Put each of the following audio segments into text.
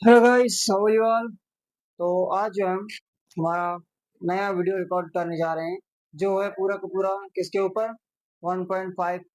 Hello guys, how are you all. तो आज जो हम हमारा नया वीडियो रिकॉर्ड करने जा रहे हैं, जो है पूरा का पूरा किसके ऊपर 1.5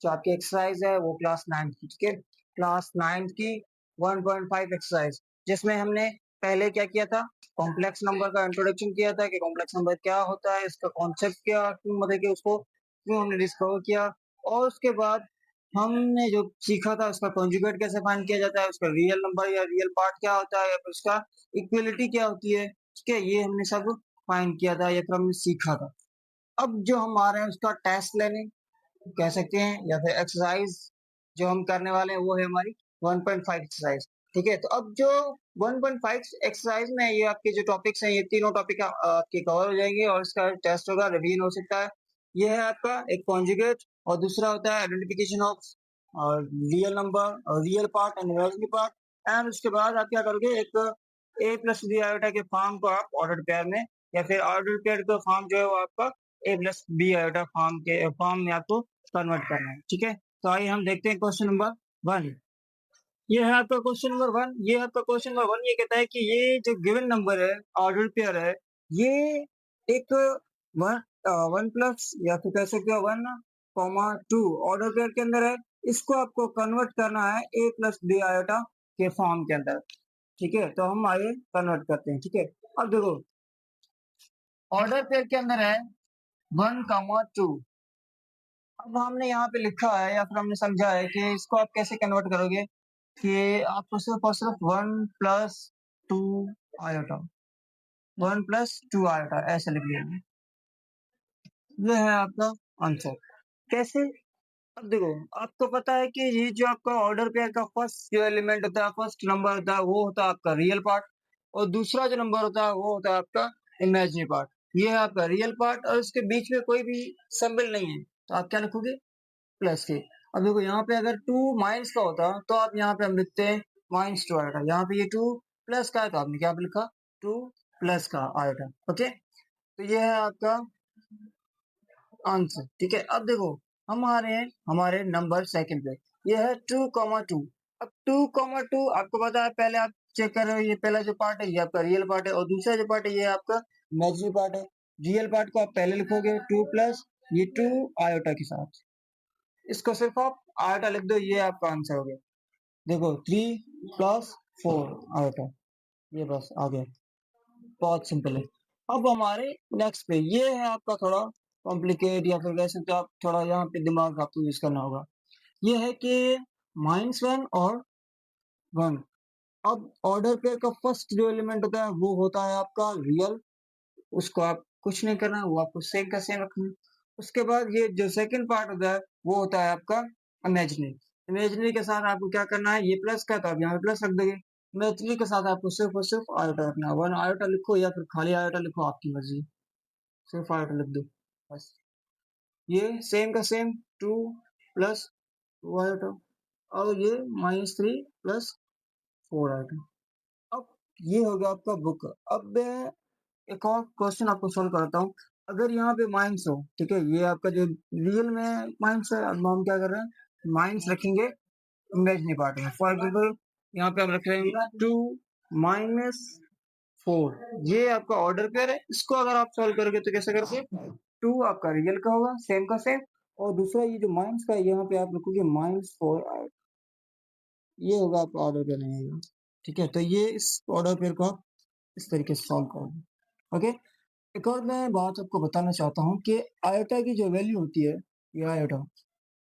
जो आपकी एक्सरसाइज है वो क्लास 9 की, ठीक है। क्लास 9 की 1.5 एक्सरसाइज, जिसमें हमने पहले क्या किया था, कॉम्प्लेक्स नंबर का इंट्रोडक्शन किया था कि कॉम्प्लेक्स नंबर क्या होता है, इसका कॉन्सेप्ट क्या, क्यों मतलब कि उसको क्यों हमने डिस्कवर किया। और उसके बाद हमने जो सीखा था उसका कॉन्जुगेट कैसे फाइंड किया जाता है, उसका रियल नंबर या रियल पार्ट क्या होता है, या फिर उसका इक्वलिटी क्या होती है, ठीक है। ये हमने सब फाइंड किया था या फिर हमने सीखा था। अब जो हम आ रहे हैं उसका टेस्ट लेने कह सकते हैं, या फिर एक्सरसाइज जो हम करने वाले हैं वो है हमारी 1.5 एक्सरसाइज, ठीक है। तो अब जो 1.5 एक्सरसाइज में ये आपके जो टॉपिक्स हैं, ये तीनों टॉपिक आपके कवर हो जाएंगे और इसका टेस्ट होगा, रिवीजन हो सकता है। ये है आपका एक कॉन्जुगेट, और दूसरा होता है आइडेंटिफिकेशन ऑफ और रियल नंबर और real part and imaginary part. And उसके बाद आप क्या करोगे, एक ए प्लस बी आयोटा के फॉर्म को आप ऑर्डर पेयर में, या फिर ऑर्डर पेयर का फॉर्म जो है वो आपका ए प्लस बी आयोटा फॉर्म में आपको कन्वर्ट करना है, ठीक है। तो आइए हम देखते हैं क्वेश्चन नंबर 1। ये है आपका क्वेश्चन नंबर 1। ये आपका क्वेश्चन नंबर 1 ये कहता है कि ये जो गिवन नंबर है, ऑर्डर पेयर है, ये एक वन वन प्लस या फिर कह सकते हो 1, 2 ऑर्डर पेयर के अंदर है। इसको आपको कन्वर्ट करना है ए प्लस बी आयोटा के फॉर्म के अंदर, ठीक है। तो हम आइए कन्वर्ट करते हैं, ठीक है। अब देखो, ऑर्डर पेयर के अंदर है 1, 2। अब हमने यहाँ पे लिखा है या फिर हमने समझा है कि इसको आप कैसे कन्वर्ट करोगे, कि आपको सिर्फ और सिर्फ 1 + 2 आयोटा, 1 + 2 आयोटा ऐसे लिख लिया। ये है आपका आंसर। कैसे? अब देखो, आपको पता है कि ये जो आपका ऑर्डर पेयर का फर्स्ट जो एलिमेंट होता है, फर्स्ट नंबर होता है, वो होता है आपका रियल पार्ट, और दूसरा जो नंबर होता है वो होता है आपका इमेजिनरी पार्ट। ये है आपका रियल पार्ट, और इसके बीच में कोई भी सिंबल नहीं है, तो आप क्या लिखोगे, प्लस के। अब देखो, यहाँ पे अगर 2 माइनस का होता तो आप यहाँ पे हम लिखते हैं -2 आएगा। यहाँ पे ये 2 प्लस का है तो आपने क्या लिखा, 2 प्लस का आएगा, ओके। तो ये है आपका आंसर, ठीक है। अब देखो, हम आ रहे हैं हमारे नंबर सेकंड पे। ये है 2, 2। अब 2, 2 आपको पता है, पहले आप चेक कर रहे हो, ये पहला जो पार्ट है ये आपका रियल पार्ट है, और दूसरा जो पार्ट है ये आपका इमेजिनरी पार्ट है। रियल पार्ट को आप पहले लिखोगे 2 प्लस ये 2 आयोटा के साथ, इसको सिर्फ आप आयोटा लिख दो, ये आपका आंसर हो गया। देखो, 3 + 4 आयोटा, ये बस आ गया, बहुत सिंपल है। अब हमारे नेक्स्ट पे ये है आपका थोड़ा कॉम्प्लिकेट, या फिर कह सकते हो आप थोड़ा यहाँ पे दिमाग आपको यूज करना होगा। ये है कि -1 और 1। अब ऑर्डर पेयर का फर्स्ट जो एलिमेंट होता है वो होता है आपका रियल, उसको आप कुछ नहीं करना, वो आपको सेम का सेम रखना है। उसके बाद ये जो सेकंड पार्ट होता है वो होता है आपका इमेजिनरी। इमेजिनरी के साथ आपको क्या करना है, ये प्लस का तो आप यहाँ पे प्लस रख दोगे। इमेजिनरी के साथ आपको सिर्फ और सिर्फ आयोटा रखना है, 1 आयोटा लिखो या फिर खाली आयोटा लिखो, आपकी मर्जी, सिर्फ आयोटा लिख दो बस। ये सेम का सेम, 2 + 2 आयोटा, और ये -3 + 4 आयोटा। अब ये हो गया आपका बुक। अब मैं एक और क्वेश्चन आपको सॉल्व कराता हूँ। अगर यहाँ पे माइनस हो, ठीक है, ये आपका जो रियल में माइनस है, अब हम क्या कर रहे हैं, माइनस रखेंगे इमेजिनरी पार्ट में। फॉर एग्जाम्पल, यहाँ पे हम रख रहे हैं 2 - 4, ये आपका ऑर्डर पेयर है। इसको अगर आप सॉल्व करोगे तो कैसे करोगे, 2 आपका रियल का होगा सेम का सेम, और दूसरा ये जो माइनस का है यहाँ पे आप लिखोगे -4, ये होगा आपका ऑर्डर पेयर रहेगा, ठीक है। तो ये इस ऑर्डर पेयर को आप इस तरीके से सॉल्व करोगे, ओके। एक और मैं बात आपको बताना चाहता हूँ कि आयोटा की जो वैल्यू होती है, ये आयोटा,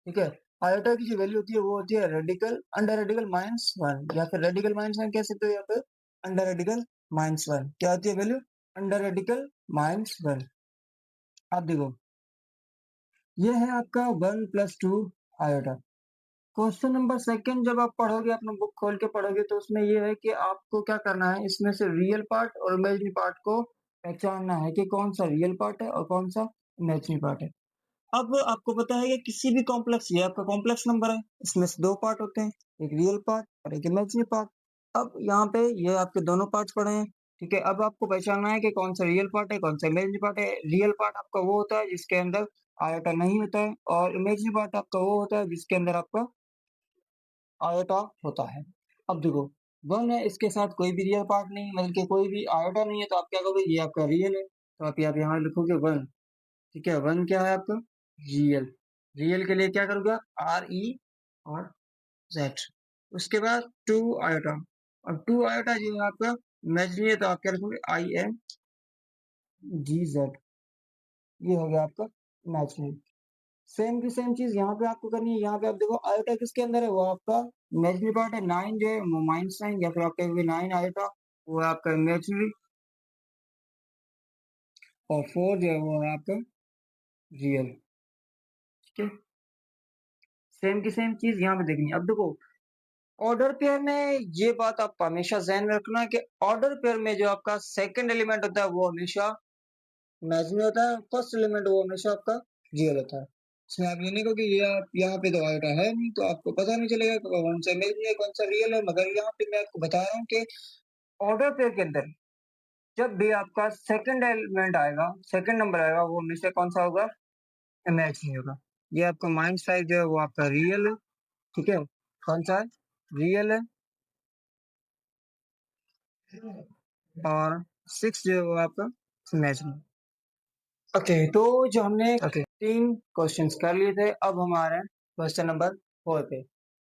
ठीक है, आयोटा की जो वैल्यू होती है वो होती है रेडिकल अंडर रेडिकल -1, या फिर रेडिकल -1 कह सकते हो, या फिर अंडर रेडिकल -1। क्या होती है वैल्यू, अंडर रेडिकल -1। आप देखो, ये है आपका 1 + 2 आयोटा। क्वेश्चन नंबर सेकंड जब आप पढ़ोगे, अपना बुक खोल के पढ़ोगे, तो उसमें ये है कि आपको क्या करना है, इसमें से रियल पार्ट और इमेजिनरी पार्ट को पहचानना है कि कौन सा रियल पार्ट है और कौन सा इमेजिनरी पार्ट है। अब आपको पता है कि किसी भी कॉम्प्लेक्स, ये आपका कॉम्प्लेक्स नंबर है, इसमें से 2 पार्ट होते हैं, एक रियल पार्ट और एक इमेजिनरी पार्ट। अब यहाँ पे ये आपके दोनों पार्ट्स पड़े हैं, ठीक है। अब आपको पहचानना है कि कौन सा रियल पार्ट है, कौन सा इमेजिनरी पार्ट है। रियल पार्ट आपका वो होता है जिसके अंदर आयोटा नहीं होता है, और इमेजिनरी पार्ट आपका वो होता है जिसके अंदर आपका आयोटा होता है। अब देखो, वन है, इसके साथ कोई भी रियल पार्ट नहीं, मतलब कि कोई भी आयोटा नहीं है, तो आप क्या करोगे, ये आपका रियल है, तो आप यहाँ लिखोगे वन। ठीक है, वन क्या है आपका, रियल। रियल के लिए क्या करोगे, RE और Z। उसके बाद टू आयोटा, और टू आयोटा जो है आपका इमेजिनरी है, तो आप क्या लिखोगे, IMGZ। ये हो गया आपका इमेजिनरी। सेम की सेम चीज यहाँ पे आपको करनी है। यहाँ पे आप देखो आयोटा किसके अंदर है, वो आपका इमेजिनरी पार्ट है। 9 जो है वो -9, या फिर आप कहोगे 9 आयोटा, वो है आपका इमेजिनरी। और 4 जो है वो है आपका रियल। ठीक है, सेम की सेम चीज यहाँ पे देखनी है। अब देखो ऑर्डर पेयर में ये बात आप हमेशा ध्यान में रखना कि ऑर्डर पेयर में जो आपका सेकंड एलिमेंट होता है वो हमेशा इमेजिनरी होता है, फर्स्ट एलिमेंट वो हमेशा आपका रियल होता है। इसमें आप ये नहीं कहो कि ये आप यहाँ पे तो आयोटा है नहीं, तो आपको पता नहीं चलेगा कि कौन सा इमेजिनरी है कौन सा रियल है। मगर यहाँ पे मैं आपको बता रहा हूँ कि ऑर्डर पेयर के अंदर जब भी आपका सेकंड एलिमेंट आएगा, सेकंड नंबर आएगा, वो हमेशा कौन सा होगा, इमेजिनरी होगा। ये आपका -5 जो है वो आपका रियल है। ठीक है, कौन सा है, रियल है। और 6 जो है वो आपका इमेजिनरी। ओके, तो जो हमने तीन क्वेश्चंस कर लिए थे, अब हम आ रहे हैं क्वेश्चन नंबर 4 पे।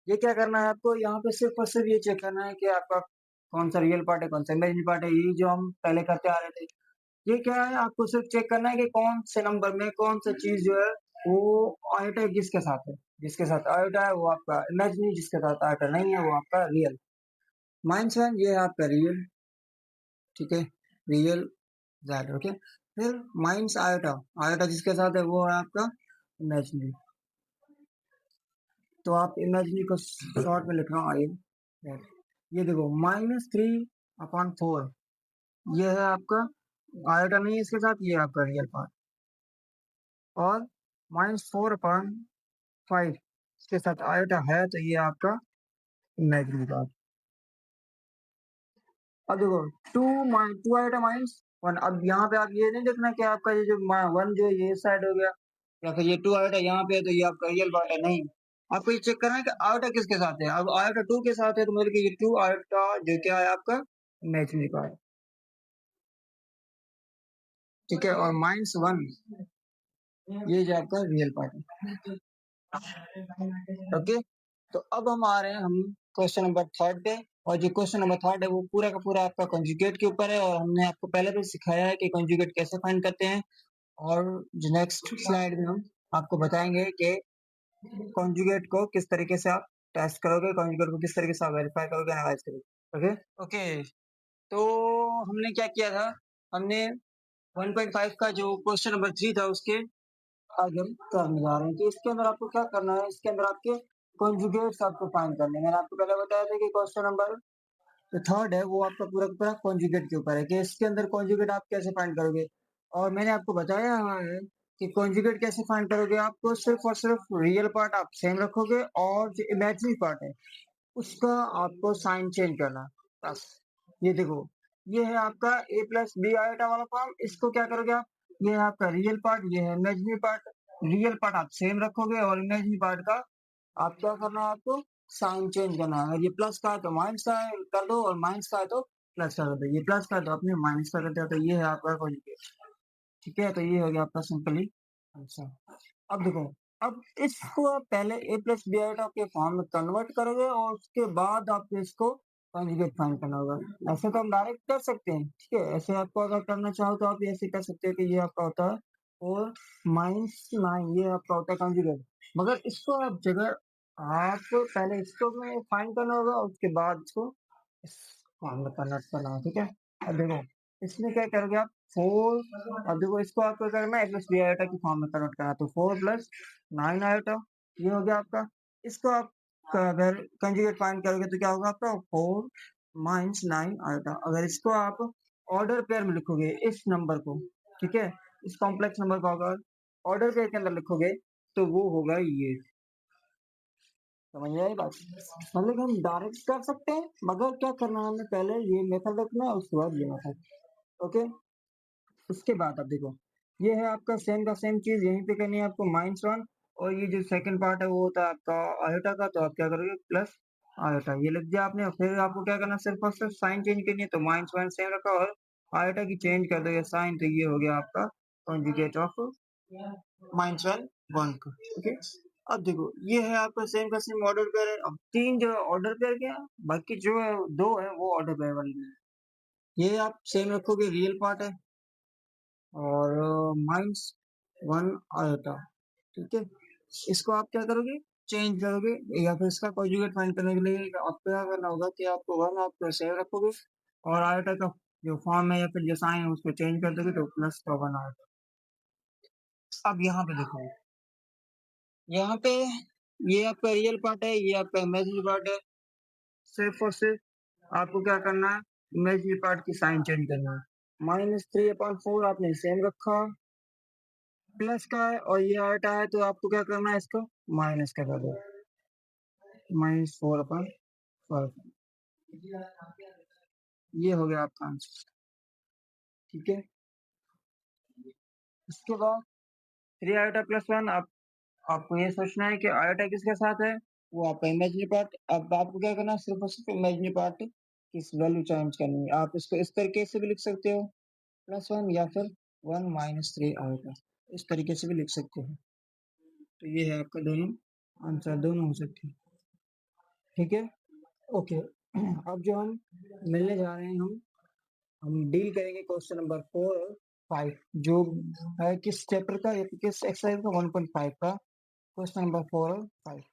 ये क्या करना है आपको, यहाँ पे सिर्फ और सिर्फ ये चेक करना है कि आपका कौन सा रियल पार्ट है कौन सा इमेजिनरी पार्ट है। ये जो हम पहले करते आ रहे थे, ये क्या है, आपको सिर्फ चेक करना है कि कौन से नंबर में कौन सा चीज जो है वो आयोटा किसके साथ है। जिसके साथ आयोटा है वो आपका इमेजिनरी, जिसके साथ आयोटा नहीं है वो आपका रियल। -1 ये है आपका रियल। ठीक है, रियल दैट। ओके, फिर माइनस आयोटा, आयोटा जिसके साथ है वो है आपका इमेजिनरी। तो आप इमेजिनरी को शॉर्ट में लिख रहा हूँ आई। ये देखो -3/4, ये है आपका आयोटा नहीं है इसके साथ, ये आपका रियल पार्ट। और -4/5 इसके साथ आयोटा है, तो ये आपका इमेजिनरी पार्ट। अब देखो टू आयोटा -1। अब यहाँ पे आप ये नहीं देखना कि आपका ये जो 1 जो ये साइड हो गया, या फिर ये 2 आयोटा यहाँ पे है तो ये आपका रियल पार्ट है, नहीं। आपको ये चेक करना है कि आयोटा किसके साथ है। अब आयोटा 2 के साथ है, तो मतलब कि ये 2 आयोटा जो क्या है आपका इमेजिनरी पार्ट। ठीक है, और -1 ये जो आपका रियल पार्ट है। ओके, तो अब हम आ रहे हैं हम क्वेश्चन नंबर 3 पे। और जो क्वेश्चन नंबर 3 है वो पूरा का पूरा आपका कंजुगेट के ऊपर है, और हमने आपको पहले भी सिखाया है कि कंजुगेट कैसे फाइंड करते हैं। और जो नेक्स्ट स्लाइड में हम आपको बताएंगे कि कंजुगेट को किस तरीके से आप टेस्ट करोगे, कंजुगेट को किस तरीके से आप वेरीफाई करोगे, एनालाइज करोगे। ओके ओके, तो हमने क्या किया था, हमने 1.5 का जो क्वेश्चन नंबर 3 था उसके आगे हम करने जा रहे हैं। तो इसके अंदर आपको क्या करना है, इसके अंदर आपके कॉन्जुगेट्स आपको फाइंड करने हैं। मैंने आपको पहले बताया था कि क्वेश्चन नंबर जो 3 है वो आपका पूरा का पूरा कॉन्जुगेट के ऊपर है, कि इसके अंदर कॉन्जुगेट आप कैसे फाइंड करोगे। और मैंने आपको बताया है कि कॉन्जुगेट कैसे फाइंड करोगे। आपको सिर्फ और सिर्फ रियल पार्ट आप सेम रखोगे, और जो इमेजिनरी पार्ट है उसका आपको साइन चेंज करना है, बस। ये देखो, ये है आपका A+B आयोटा वाला फॉर्म। इसको क्या करोगे आप, ये है आपका रियल पार्ट, ये है इमेजिनरी पार्ट। रियल पार्ट आप सेम रखोगे, और इमेजिनरी पार्ट का आप क्या करना है, आपको साइन चेंज करना है। अगर ये प्लस का है तो माइनस का कर दो, और माइनस का है तो प्लस का कर दो। ये प्लस का है तो अपने माइनस का करते हो, तो ये है आपका कॉन्जुगेट। ठीक है, तो ये हो गया आपका सिंपली आंसर। अब देखो, अब इसको आप पहले A+B आयोटा के फॉर्म में कन्वर्ट करोगे, और उसके बाद आपको इसको कॉन्जुगेट फाइंड करना होगा। ऐसे तो हम डायरेक्ट कर सकते हैं, ठीक है। ऐसे आपको अगर करना चाहो तो आप ऐसे कर सकते हो कि ये आपका होता है और -9, ये आपका होता है कॉन्जुगेट। मगर इसको आप जगह आपको पहले इसको में फाइंड करना होगा, और उसके बाद इसको इस फॉर्म में कन्वर्ट करना है। ठीक है, अब देखो इसमें क्या करोगे आप, 4। अब देखो इसको आपको करना है A+B आयोटा की फॉर्म में कन्वर्ट करना, तो 4+9 आयोटा, ये हो गया आपका। इसको आप अगर कंजुगेट फाइंड करोगे तो क्या होगा आपका, 4 - 9 आयोटा। अगर इसको आप ऑर्डर पेयर में लिखोगे इस नंबर को, ठीक है, इस कॉम्प्लेक्स नंबर को अगर ऑर्डर पेयर के अंदर लिखोगे तो वो होगा ये। समझ में आई बात, मतलब हम डायरेक्ट कर सकते हैं, मगर क्या करना है, हमें पहले ये मेथड रखना है, उसके बाद ये मेथड। ओके, उसके बाद अब देखो, ये है आपका सेम का सेम चीज यहीं पे करनी है आपको -1। और ये जो सेकंड पार्ट है वो होता है आपका आयोटा का, तो आप क्या करोगे, आयोटा ये लिख दिया आपने। और फिर आपको क्या करना है, सिर्फ और सिर्फ साइन चेंज करनी है, तो -1 सेम रखा और आयोटा की चेंज कर दो ये साइन, तो ये हो गया आपका कॉन्जुगेट ऑफ -1 का। ओके, अब देखो ये है आपका सेम का सेम ऑर्डर पेयर है। अब 3 जो ऑर्डर पेयर के हैं, बाकी जो है 2 है वो ऑर्डर पेयर वाली है। ये आप सेम रखोगे, रियल पार्ट है और -1 आयोटा, ठीक है। इसको आप क्या करोगे, चेंज करोगे या फिर इसका कॉन्जुगेट फाइंड करने के लिए आपको क्या करना होगा कि आपको 1 आप सेव रखोगे और आयोटा का जो फॉर्म है या फिर जो साइन है उसको चेंज कर दोगे तो प्लस का 1 आएगा। अब यहाँ पे देखो, यहाँ पे ये आपका रियल पार्ट है, ये आपका इमेजिनरी पार्ट है। सिर्फ और सिर्फ आपको क्या करना है, इमेजिनरी पार्ट की साइन चेंज करना है। -3/4 आपने सेम रखा, प्लस का है और ये आयोटा है, तो आपको क्या करना है, इसको माइनस का कर दो, -4/4। ये हो गया आपका आंसर, ठीक है। इसके बाद 3 आयोटा प्लस 1, आप आपको ये सोचना है कि आयोटा किसके साथ है, वो आपका इमेजिनरी पार्ट। अब आपको क्या करना है, सिर्फ और सिर्फ इमेजिनरी पार्ट की वैल्यू चेंज करनी है। आप इसको इस तरीके से भी लिख सकते हो, +1 या फिर 1 -3 आयोटा, इस तरीके से भी लिख सकते हो। तो ये है आपका दोनों आंसर, दोनों हो सकते हैं, ठीक है। ओके, अब जो हम मिलने जा रहे हैं, हम डील करेंगे क्वेश्चन नंबर 4 और 5, जो है किस चैप्टर का या किस एक्सरसाइज का, 1.5 का क्वेश्चन नंबर 4 और 5।